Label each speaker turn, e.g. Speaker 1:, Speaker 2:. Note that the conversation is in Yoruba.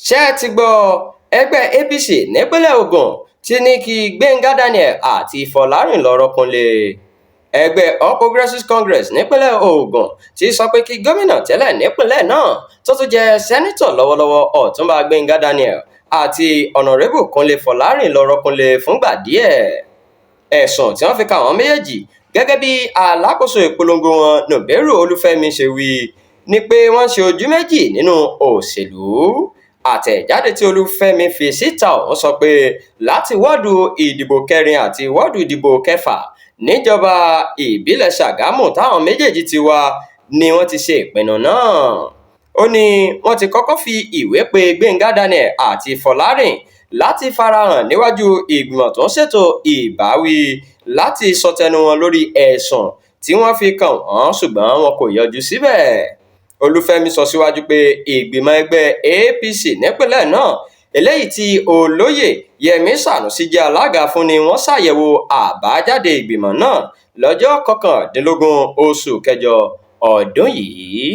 Speaker 1: ṣé ẹ ti gbọ́ ẹgbẹ́ APC nípínlẹ̀ Ògùn ti ní kí Gbẹ́ngà Daniel àti Fọlárìn lọ́ọ́ rọ́kúnlé. Ẹgbẹ́ All Progressives Congress nípínlẹ̀ Ògùn ti sọ pé kí gómìnà tẹ́lẹ̀ nípínlẹ̀ náà tó tún jẹ́ sẹ́nítọ̀ lọ́wọ́lọ́wọ́ Ọ̀túnba Gbẹ́ngà Daniel àti ọ̀nàrẹ́bù Kúnlé Fọlárìn lọ́ọ́ rọ́kúnlé fúngbà díẹ̀. Ẹ̀sùn tí wọ́n fi kàn wọ́n méjèèjì gẹ́gẹ́ bí alákòóso ìpolongo wọn Nùbẹ́rù Olúfẹ́mi ṣe wí ni pé wọ́n ṣe ojú méjì nínú òṣèlú. Àtẹ̀jáde tí Olúfẹ́mi fi síta ọ̀hún sọ pé láti wọ́ọ̀dù ìdìbò kẹrin àti wọ́ọ̀dù ìdìbò kẹfà níjọba ìbílẹ̀ Ṣàgámù táwọn méjèèjì ti wá ni wọ́n ti ṣe ìpinnu náà. Ó ní wọ́n ti kọ́kọ́ fi ìwé pe Gbẹ́ngà Daniel àti Fọlárìn láti farahàn níwájú ìgbìmọ̀ tó ń ṣètò ìbáwí láti sọ tẹnu wọn lórí ẹ̀sùn tí wọ́n fi kàn wọ́n, ṣùgbọ́n wọn kò yọjú síbẹ̀. Olúfẹ́mi sọ síwájú pé ìgbìmọ̀ ẹgbẹ́ APC nípínlẹ̀ náà eléyìí tí olóyè Yẹmí Sànúsí jẹ́ alága fún ni wọ́n ṣàyẹ̀wò àbájáde ìgbìmọ̀ náà lọ́jọ́ 19 oṣù kẹjọ ọdún yìí.